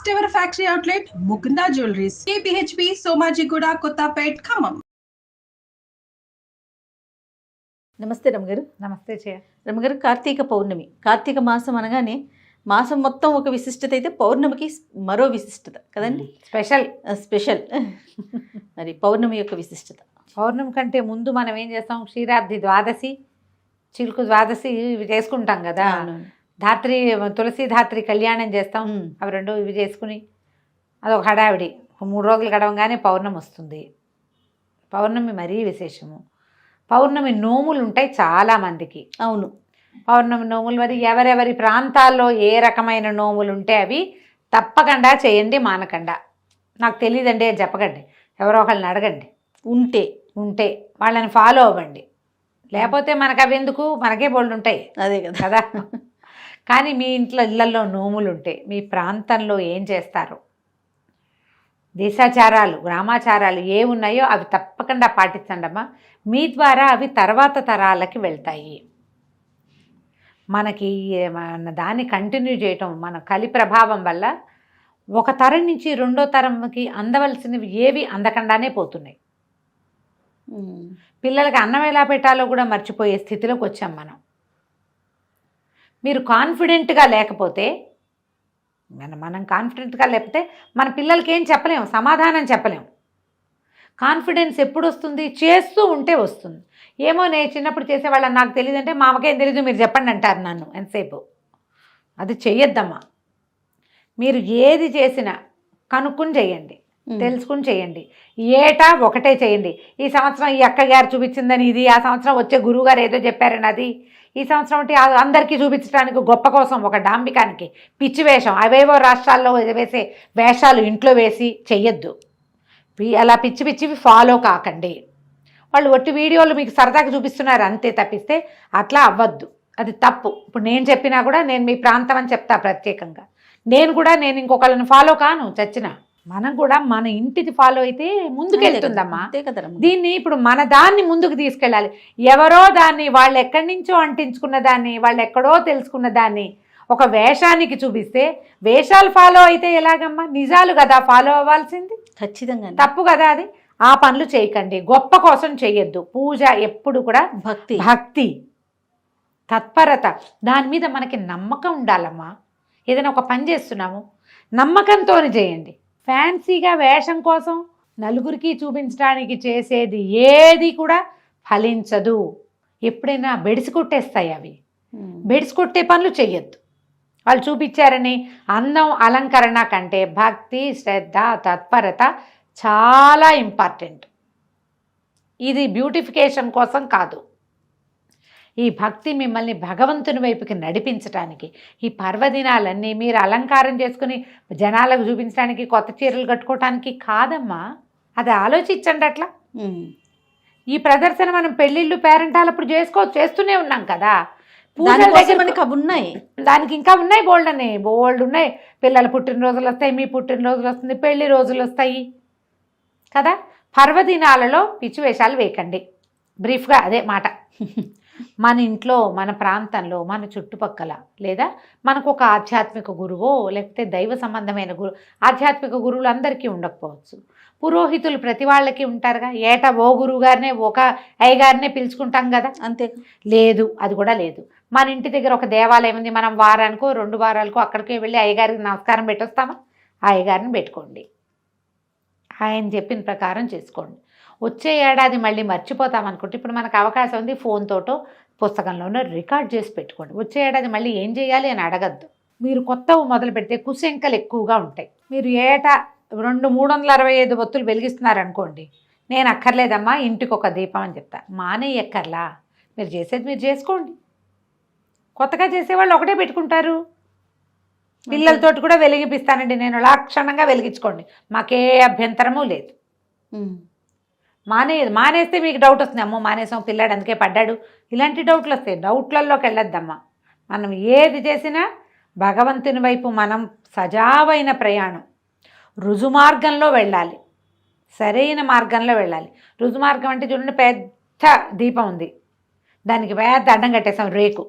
First ever factory outlet, Mukunda Jewelries, KPHP, Somajiguda, Kottapet, Khammam. నమస్తే రమగారు. నమస్తే చే రమగారు, కార్తీక పౌర్ణమి. కార్తీక మాసం అనగానే మాసం మొత్తం ఒక విశిష్టత అయితే పౌర్ణమికి మరో విశిష్టత కదండి. స్పెషల్ మరి పౌర్ణమి యొక్క విశిష్టత. పౌర్ణమి కంటే ముందు మనం ఏం చేస్తాం, క్షీరాబ్ది ద్వాదశి, చిలుకు ద్వాదశి ఇవి చేసుకుంటాం కదా. ధాత్రి, తులసి ధాత్రి కళ్యాణం చేస్తాం. అవి రెండు ఇవి చేసుకుని అదొక హడావిడి. 3 రోజులు గడవగానే పౌర్ణమి వస్తుంది. పౌర్ణమి మరీ విశేషము. పౌర్ణమి నోములు ఉంటాయి చాలామందికి. అవును, పౌర్ణమి నోములు మరి ఎవరెవరి ప్రాంతాల్లో ఏ రకమైన నోములు ఉంటే అవి తప్పకుండా చేయండి, మానకుండా. నాకు తెలియదండి అని చెప్పకండి, ఎవరో ఒకళ్ళని అడగండి. ఉంటే వాళ్ళని ఫాలో అవ్వండి. లేకపోతే మనకు అవి ఎందుకు, మనకే బోల్డ్ ఉంటాయి. అదే కదా. కానీ మీ ఇళ్ళల్లో నోములు ఉంటే మీ ప్రాంతంలో ఏం చేస్తారు, దేశాచారాలు, గ్రామాచారాలు ఏ ఉన్నాయో అవి తప్పకుండా పాటించండి అమ్మా. మీ ద్వారా అవి తర్వాత తరాలకి వెళ్తాయి. మనకి మన దాన్ని కంటిన్యూ చేయటం, మన కలి ప్రభావం వల్ల ఒక తరం నుంచి రెండో తరంకి అందవలసినవి ఏవి అందకుండానే పోతున్నాయి. పిల్లలకి అన్నం ఎలా పెట్టాలో కూడా మర్చిపోయే స్థితిలోకి వచ్చాం మనం. మీరు కాన్ఫిడెంట్గా లేకపోతే, మనం కాన్ఫిడెంట్గా లేకపోతే మన పిల్లలకి ఏం చెప్పలేము, సమాధానం చెప్పలేము. కాన్ఫిడెన్స్ ఎప్పుడు వస్తుంది, చేస్తూ ఉంటే వస్తుంది. ఏమో నేను చిన్నప్పుడు చేసేవాళ్ళని నాకు తెలియదంటే మా అమ్మకేం తెలీదు మీరు చెప్పండి అంటారు నన్ను ఎంతసేపు. అది చెయ్యొద్దమ్మా. మీరు ఏది చేసినా కనుక్కుని చేయండి, తెలుసుకుని చేయండి. ఏటా ఒకటే చేయండి. ఈ సంవత్సరం ఈ అక్కగారు చూపించిందని ఇది, ఆ సంవత్సరం వచ్చే గురువుగారు ఏదో చెప్పారని అది, ఈ సంవత్సరం అంటే అందరికీ చూపించడానికి గొప్ప కోసం ఒక డాంబికానికి పిచ్చి వేషం, అవేవో రాష్ట్రాల్లో వేసే వేషాలు ఇంట్లో వేసి చెయ్యొద్దు. అలా పిచ్చి పిచ్చివి ఫాలో కాకండి. వాళ్ళు ఒట్టి వీడియోలు మీకు సరదాగా చూపిస్తున్నారు అంతే తప్పిస్తే అట్లా అవ్వద్దు, అది తప్పు. ఇప్పుడు నేను చెప్పినా కూడా నేను మీ ప్రాంతం అని చెప్తా ప్రత్యేకంగా. నేను ఇంకొకళ్ళని ఫాలో కాను చచ్చినా. మనం కూడా మన ఇంటిది ఫాలో అయితే ముందుకెళ్తుందమ్మా. దీన్ని ఇప్పుడు మన దాన్ని ముందుకు తీసుకెళ్ళాలి. ఎవరో దాన్ని వాళ్ళు ఎక్కడి నుంచో అంటించుకున్న దాన్ని, వాళ్ళు ఎక్కడో తెలుసుకున్న దాన్ని ఒక వేషానికి చూపిస్తే వేషాలు ఫాలో అయితే ఎలాగమ్మా? నిజాలు కదా ఫాలో అవ్వాల్సింది. ఖచ్చితంగా తప్పు కదా అది. ఆ పనులు చేయకండి, గొప్ప కోసం చేయొద్దు. పూజ ఎప్పుడు కూడా భక్తి తత్పరత, దాని మీద మనకి నమ్మకం ఉండాలమ్మా. ఏదైనా ఒక పని చేస్తున్నాము నమ్మకంతో చేయండి. ఫ్యాన్సీగా వేషం కోసం నలుగురికి చూపించడానికి చేసేది ఏది కూడా ఫలించదు. ఎప్పుడైనా బెడిసి కొట్టేస్తాయి అవి. బెడిసి కొట్టే పనులు చెయ్యొద్దు. వాళ్ళు చూపించారని అందం అలంకరణ కంటే భక్తి, శ్రద్ధ, తత్పరత చాలా ఇంపార్టెంట్. ఇది బ్యూటిఫికేషన్ కోసం కాదు. ఈ భక్తి మిమ్మల్ని భగవంతుని వైపుకి నడిపించడానికి, ఈ పర్వదినాలన్నీ మీరు అలంకారం చేసుకుని జనాలకు చూపించడానికి, కొత్త చీరలు కట్టుకోవటానికి కాదమ్మా. అది ఆలోచించండి. అట్లా ఈ ప్రదర్శన మనం పెళ్ళిళ్ళు పేరెంటాలప్పుడు చేస్తూనే ఉన్నాం కదా. ఉన్నాయి, దానికి ఇంకా ఉన్నాయి, బోల్డ్ ఉన్నాయి. పిల్లల పుట్టినరోజులు వస్తాయి, మీ పుట్టినరోజులు వస్తుంది, పెళ్లి రోజులు వస్తాయి కదా. పర్వదినాలలో పిచ్చి వేషాలు వేయకండి. బ్రీఫ్గా అదే మాట. మన ఇంట్లో, మన ప్రాంతంలో, మన చుట్టుపక్కల, లేదా మనకు ఒక ఆధ్యాత్మిక గురువో లేకపోతే దైవ సంబంధమైన ఆధ్యాత్మిక గురువులు అందరికీ ఉండకపోవచ్చు. పురోహితులు ప్రతి వాళ్ళకి ఉంటారుగా. ఏటా ఓ గురువు గారినే, ఒక అయ్యగారినే పిలుచుకుంటాం కదా. అంతే లేదు, అది కూడా లేదు. మన ఇంటి దగ్గర ఒక దేవాలయం ఉంది, మనం వారానికో 2 వారాలకో అక్కడికే వెళ్ళి అయ్యగారికి నమస్కారం పెట్టొస్తామా? ఆ అయ్యగారిని పెట్టుకోండి, ఆయన చెప్పిన ప్రకారం చేసుకోండి. వచ్చే ఏడాది మళ్ళీ మర్చిపోతామనుకుంటే ఇప్పుడు మనకు అవకాశం ఉంది, ఫోన్ తోటో పుస్తకంలోనో రికార్డ్ చేసి పెట్టుకోండి. వచ్చే ఏడాది మళ్ళీ ఏం చేయాలి అని అడగద్దు. మీరు కొత్తవి మొదలు పెడితే కుశంకలు ఎక్కువగా ఉంటాయి. మీరు ఏటా 365 ఒత్తులు వెలిగిస్తున్నారనుకోండి, నేను అక్కర్లేదమ్మా ఇంటికి ఒక దీపం అని చెప్తా. మానే ఎక్కర్లా, మీరు చేసేది మీరు చేసుకోండి. కొత్తగా చేసేవాళ్ళు ఒకటే పెట్టుకుంటారు. పిల్లలతోటి కూడా వెలిగిపిస్తానండి నేను, లక్షణంగా వెలిగించుకోండి, మాకే అభ్యంతరము లేదు. మానేస్తే మీకు డౌట్ వస్తుంది, అమ్మో మానేసాం పిల్లాడు అందుకే పడ్డాడు, ఇలాంటి డౌట్లు వస్తాయి. డౌట్లలోకి వెళ్ళొద్దమ్మా. మనం ఏది చేసినా భగవంతుని వైపు మనం సజావైన ప్రయాణం, రుజుమార్గంలో వెళ్ళాలి, సరైన మార్గంలో వెళ్ళాలి. రుజుమార్గం అంటే చూడండి, పెద్ద దీపం ఉంది, దానికి పెద్ద అడ్డం కట్టేసాం, రేకు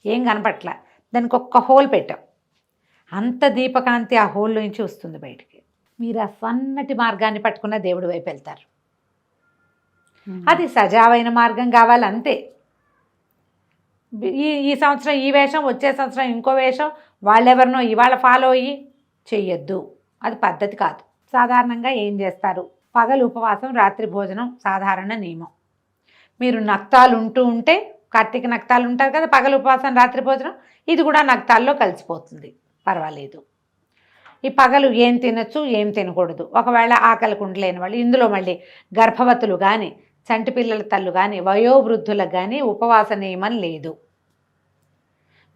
ఏం కనపట్ల, దానికి ఒక్క హోల్ పెట్టాం. అంత దీపకాంతి ఆ హోల్లో నుంచి వస్తుంది బయటికి. మీరు ఆ సన్నటి మార్గాన్ని పట్టుకున్న దేవుడి వైపు వెళ్తారు. అది సజావైన మార్గం కావాలి అంతే. ఈ సంవత్సరం ఈ వేషం, వచ్చే సంవత్సరం ఇంకో వేషం, వాళ్ళెవరినో ఇవాళ ఫాలో అయ్యి చెయ్యొద్దు, అది పద్ధతి కాదు. సాధారణంగా ఏం చేస్తారు, పగలు ఉపవాసం, రాత్రి భోజనం సాధారణ నియమం. మీరు నక్తాలు ఉంటే కార్తీక నక్తాలు ఉంటారు కదా, పగలు ఉపవాసం రాత్రి భోజనం, ఇది కూడా నక్తాల్లో కలిసిపోతుంది, పర్వాలేదు. ఈ పగలు ఏం తినచ్చు ఏం తినకూడదు, ఒకవేళ ఆకలికి ఉండలేని వాళ్ళు, ఇందులో మళ్ళీ గర్భవతులు కానీ చంటి పిల్లల తల్లు కానీ వయోవృద్ధులకు కానీ ఉపవాస నియమం లేదు.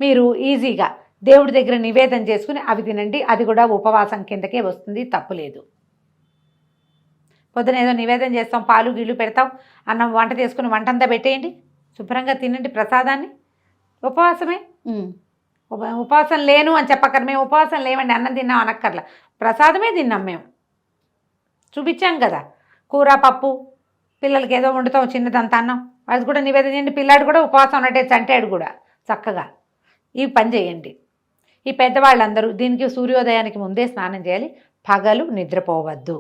మీరు ఈజీగా దేవుడి దగ్గర నివేదన చేసుకుని అవి తినండి, అది కూడా ఉపవాసం కిందకే వస్తుంది, తప్పులేదు. పొద్దున ఏదో నివేదన చేస్తాం, పాలు గిళ్ళు పెడతాం, అన్నం వంట చేసుకుని వంటంతా పెట్టేయండి, శుభ్రంగా తినండి ప్రసాదాన్ని, ఉపవాసమే. ఉపవాసం లేను అని చెప్పక్కర్, మేము ఉపవాసం లేవండి అన్నం తిన్నాం అనక్కర్లా, ప్రసాదమే తిన్నాం మేము, చూపించాం కదా. కూర పప్పు, పిల్లలకి ఏదో వండుతాం చిన్నదంతా అన్నం, అది కూడా నివేదన చేయండి. పిల్లాడు కూడా ఉపవాసం ఉన్నట్టే చంటాడు కూడా చక్కగా, ఈ పని చేయండి. ఈ పెద్దవాళ్ళందరూ దీనికి సూర్యోదయానికి ముందే స్నానం చేయాలి, పగలు నిద్రపోవద్దు.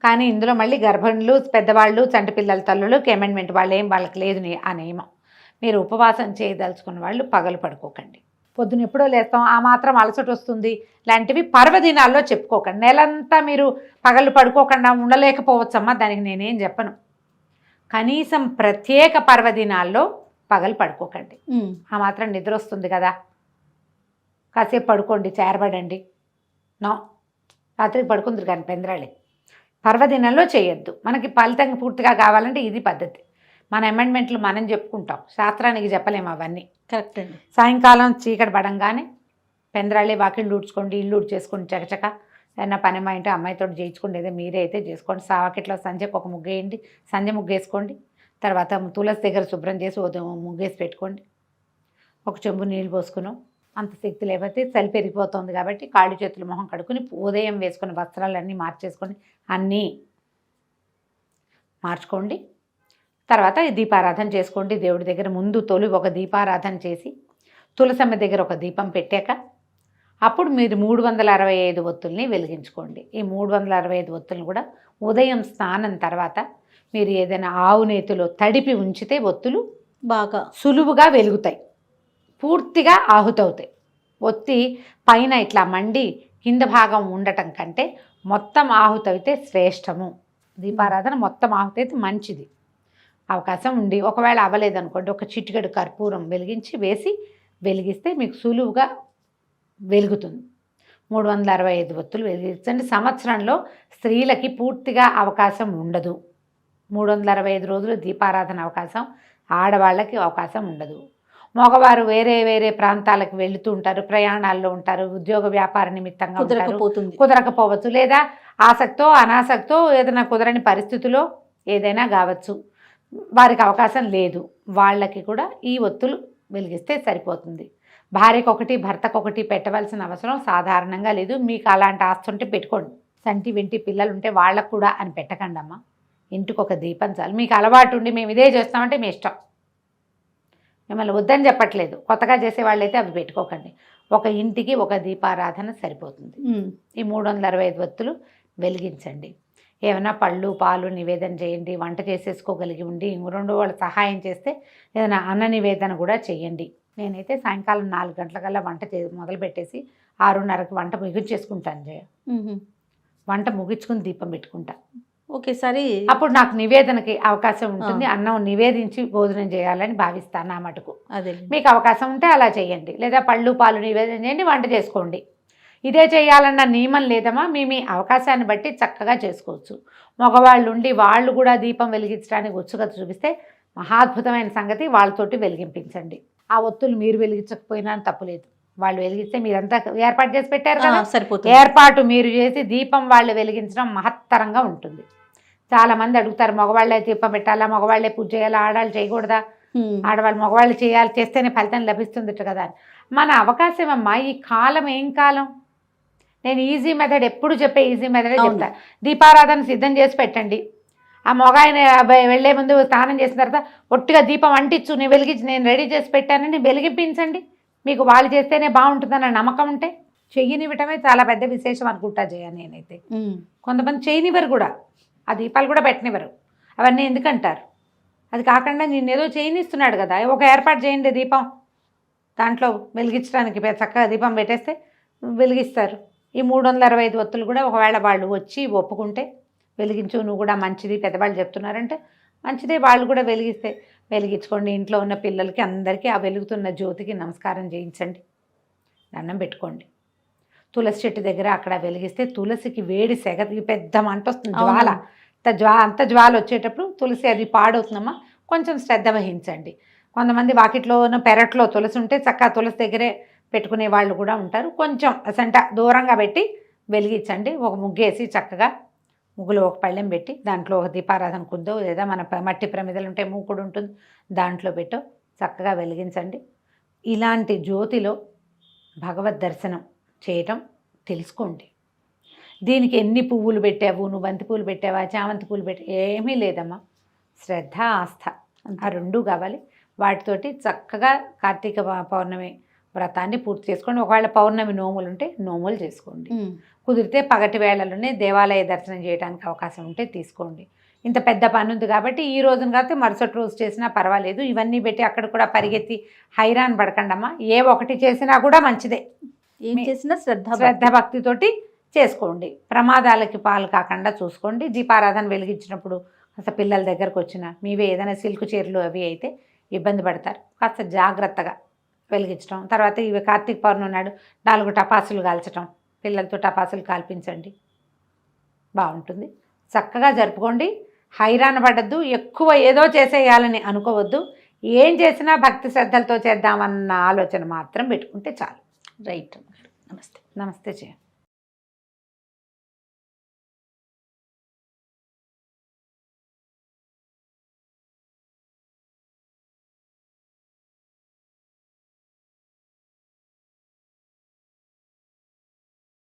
కానీ ఇందులో మళ్ళీ గర్భిణులు, పెద్దవాళ్ళు, చంటి పిల్లల తల్లులకి అమెండ్మెంట్, వాళ్ళకి లేదు ఆ నియమం. మీరు ఉపవాసం చేయదలుచుకున్న వాళ్ళు పగలు పడుకోకండి. పొద్దున ఎప్పుడో లేస్తాం, ఆ మాత్రం అలసట వస్తుంది లాంటివి పర్వదినాల్లో చెప్పుకోకండి. నెలంతా మీరు పగలు పడుకోకుండా ఉండలేకపోవచ్చమ్మా, దానికి నేనేం చెప్పను. కనీసం ప్రత్యేక పర్వదినాల్లో పగలు పడుకోకండి. ఆ మాత్రం నిద్ర వస్తుంది కదా, కాసేపు పడుకోండి, చేరబడండి. నో, రాత్రికి పడుకుందరు కానీ పెందరాళి. పర్వదినంలో చేయొద్దు. మనకి ఫలితం పూర్తిగా కావాలంటే ఇది పద్ధతి. మన అమెండ్మెంట్లు మనం చెప్పుకుంటాం, శాస్త్రానికి చెప్పలేము అవన్నీ. కరెక్ట్ అండి. సాయంకాలం చీకటి పడంగానే పెందరాళి వాకిళ్ళు ఊడ్చుకోండి, ఇల్లు ఊడ్చేసుకోండి, చకచక. ఏదైనా పని అమ్మాయి అంటే అమ్మాయితో చేయించుకోండి, ఏదో మీరే అయితే చేసుకోండి. సావాకిట్లో సంజకి ఒక ముగ్గు వేయండి, సంజ ముగ్గు వేసుకోండి. తర్వాత తులసి దగ్గర శుభ్రం చేసి ముగ్గేసి పెట్టుకోండి. ఒక చెంబు నీళ్ళు పోసుకున్నాం, అంత శక్తి లేకపోతే చలి పెరిగిపోతుంది కాబట్టి కాళ్ళు చేతులు మొహం కడుక్కుని ఉదయం వేసుకుని వస్త్రాలన్నీ మార్చేసుకోండి, అన్నీ మార్చుకోండి. తర్వాత దీపారాధన చేసుకోండి. దేవుడి దగ్గర ముందు తొలి ఒక దీపారాధన చేసి తులసమ్మ దగ్గర ఒక దీపం పెట్టాక అప్పుడు మీరు 365 ఒత్తుల్ని వెలిగించుకోండి. ఈ 365 ఒత్తులు కూడా ఉదయం స్నానం తర్వాత మీరు ఏదైనా ఆవు నేతిలో తడిపి ఉంచితే ఒత్తులు బాగా సులువుగా వెలుగుతాయి, పూర్తిగా ఆహుతవుతాయి. ఒత్తి పైన ఇట్లా మండి కింద భాగం ఉండటం కంటే మొత్తం ఆహుతయితే శ్రేష్టము. దీపారాధన మొత్తం ఆహుతయితే మంచిది. అవకాశం ఉండి ఒకవేళ అవ్వలేదనుకోండి, ఒక చిటికెడు కర్పూరం వెలిగిస్తే మీకు సులువుగా వెలుగుతుంది. 365 ఒత్తులు వెలిగించండి. సంవత్సరంలో స్త్రీలకి పూర్తిగా అవకాశం ఉండదు. 365 రోజులు దీపారాధన అవకాశం ఆడవాళ్ళకి అవకాశం ఉండదు. మగవారు వేరే వేరే ప్రాంతాలకు వెళుతూ ఉంటారు, ప్రయాణాల్లో ఉంటారు, ఉద్యోగ వ్యాపార నిమిత్తంగా కుదరకపోవచ్చు, లేదా ఆసక్తో అనాసక్తో ఏదైనా కుదరని పరిస్థితిలో ఏదైనా కావచ్చు, వారికి అవకాశం లేదు. వాళ్ళకి కూడా ఈ ఒత్తులు వెలిగిస్తే సరిపోతుంది. భార్యకు ఒకటి భర్తకు ఒకటి పెట్టవలసిన అవసరం సాధారణంగా లేదు. మీకు అలాంటి ఆస్తి ఉంటే పెట్టుకోండి. సంటి వెంటి పిల్లలు ఉంటే వాళ్ళకు కూడా అని పెట్టకండి అమ్మ. ఇంటికి ఒక దీపం చాలు. మీకు అలవాటు ఉండి మేము ఇదే చేస్తామంటే మీ ఇష్టం, మిమ్మల్ని వద్దని చెప్పట్లేదు. కొత్తగా చేసే వాళ్ళైతే అవి పెట్టుకోకండి. ఒక ఇంటికి ఒక దీపారాధన సరిపోతుంది. ఈ 365 ఒత్తులు వెలిగించండి. ఏమైనా పళ్ళు పాలు నివేదన చేయండి. వంట చేసేసుకోగలిగి ఉండి 2 వాళ్ళు సహాయం చేస్తే ఏదైనా అన్న నివేదన కూడా చేయండి. నేనైతే సాయంకాలం 4 గంటలకల్లా వంట మొదలు పెట్టేసి 6:30కి వంట ముగించేసుకుంటాను. వంట ముగించుకుని దీపం పెట్టుకుంటా. ఒకేసారి అప్పుడు నాకు నివేదనకి అవకాశం ఉంటుంది. అన్నం నివేదించి భోజనం చేయాలని భావిస్తాను. నా మటుకు అదే మీకు అవకాశం ఉంటే అలా చేయండి, లేదా పళ్ళు పాలు నివేదన చేయండి, వంట చేసుకోండి. ఇదే చేయాలన్న నియమం లేదమ్మా. మీ అవకాశాన్ని బట్టి చక్కగా చేసుకోవచ్చు. మగవాళ్ళు ఉండి వాళ్ళు కూడా దీపం వెలిగించడానికి ఉత్సుకత చూపిస్తే మహాద్భుతమైన సంగతి, వాళ్ళతోటి వెలిగింపించండి. ఆ ఒత్తులు మీరు వెలిగించకపోయినా తప్పులేదు. వాళ్ళు వెలిగిస్తే మీరంతా ఏర్పాటు చేసి పెట్టారు కదా, సరిపోతుంది. ఏర్పాటు మీరు చేసి దీపం వాళ్ళు వెలిగించడం మహత్తరంగా ఉంటుంది. చాలామంది అడుగుతారు, మగవాళ్ళే దీపం పెట్టాలా, మగవాళ్ళే పూజ చేయాలా, ఆడవాళ్ళు చేయకూడదా, ఆడవాళ్ళు మగవాళ్ళు చేయాలి, చేస్తేనే ఫలితం లభిస్తుంది కదా. మన అవకాశం అమ్మా. ఈ కాలం ఏం కాలం. నేను ఈజీ మెథడ్ ఎప్పుడు చెప్పే ఈజీ మెథడే చెప్తా. దీపారాధన సిద్ధం చేసి పెట్టండి. ఆ మొగాయన వెళ్లే ముందు స్నానం చేసిన తర్వాత ఒట్టిగా దీపం అంటించు, నేను వెలిగించి నేను రెడీ చేసి పెట్టానని వెలిగింపించండి. మీకు వాళ్ళు చేస్తేనే బాగుంటుందన్న నమ్మకం ఉంటే చెయ్యనివ్వటమే చాలా పెద్ద విశేషం అనుకుంటా జయ నేనైతే. కొంతమంది చేయనివ్వరు కూడా, ఆ దీపాలు కూడా పెట్టనివ్వరు. అవన్నీ ఎందుకంటారు? అది కాకుండా నేనేదో చేయనిస్తున్నాడు కదా, ఒక ఏర్పాటు చేయండి దీపం, దాంట్లో వెలిగించడానికి చక్కగా దీపం పెట్టేస్తే వెలిగిస్తారు. ఈ 365 ఒత్తులు కూడా ఒకవేళ వాళ్ళు వచ్చి ఒప్పుకుంటే వెలిగించు నువ్వు కూడా మంచిది పెద్దవాళ్ళు చెప్తున్నారంటే మంచిదే, వాళ్ళు కూడా వెలిగించుకోండి. ఇంట్లో ఉన్న పిల్లలకి అందరికీ ఆ వెలుగుతున్న జ్యోతికి నమస్కారం చేయించండి, దండం పెట్టుకోండి. తులసి చెట్టు దగ్గర అక్కడ వెలిగిస్తే తులసికి వేడి సెగకి పెద్ద మంట వస్తుంది, జ్వాల అంత జ్వాల వచ్చేటప్పుడు తులసి అది పాడవుతుందమ్మా, కొంచెం శ్రద్ధ వహించండి. కొంతమంది వాకిట్లో పెరట్లో తులసి ఉంటే చక్కగా తులసి దగ్గరే పెట్టుకునే వాళ్ళు కూడా ఉంటారు. కొంచెం అసంట దూరంగా పెట్టి వెలిగించండి. ఒక ముగ్గేసి చక్కగా ముగ్గులో ఒక పళ్ళెం పెట్టి దాంట్లో ఒక దీపారాధన కుందో లేదా మన మట్టి ప్రమిదలు ఉంటే మూకుడు ఉంటుంది దాంట్లో పెట్టో చక్కగా వెలిగించండి. ఇలాంటి జ్యోతిలో భగవద్ దర్శనం చేయటం తెలుసుకోండి. దీనికి ఎన్ని పువ్వులు పెట్టావు, నువ్వు బంతి పూలు పెట్టావా, చామంతి పూలు ఏమీ లేదమ్మా, శ్రద్ధ ఆస్థ ఆ రెండూ కావాలి. వాటితోటి చక్కగా కార్తీక పౌర్ణమి వ్రతాన్ని పూర్తి చేసుకోండి. ఒకవేళ పౌర్ణమి నోములు ఉంటే నోములు చేసుకోండి, కుదిరితే పగటి వేళలోనే దేవాలయ దర్శనం చేయడానికి అవకాశం ఉంటే తీసుకోండి. ఇంత పెద్ద పని ఉంది కాబట్టి ఈ రోజున కాకపోతే మరుసటి రోజు చేసినా పర్వాలేదు. ఇవన్నీ పెట్టి అక్కడ కూడా పరిగెత్తి హైరాన్ పడకండమ్మా, ఏ ఒకటి చేసినా కూడా మంచిదే. ఏం చేసినా శ్రద్ధ భక్తితోటి చేసుకోండి, ప్రమాదాలకి పాలు కాకుండా చూసుకోండి. దీపారాధన వెలిగించినప్పుడు అసలు పిల్లల దగ్గరకు వచ్చిన మీవే ఏదైనా సిల్క్ చీరలు అవి అయితే ఇబ్బంది పడతారు, కాస్త జాగ్రత్తగా వెలిగించడం. తర్వాత ఇవి కార్తీక పౌర్ణమి నాడు 4 టపాసులు కాల్చడం, పిల్లలతో టపాసులు కాల్పించండి, బాగుంటుంది. చక్కగా జరుపుకోండి, హైరాణ పడద్దు, ఎక్కువ ఏదో చేసేయాలని అనుకోవద్దు. ఏం చేసినా భక్తి శ్రద్ధలతో చేద్దామన్న ఆలోచన మాత్రం పెట్టుకుంటే చాలు. రైట్. నమస్తే. నమస్తే జయ.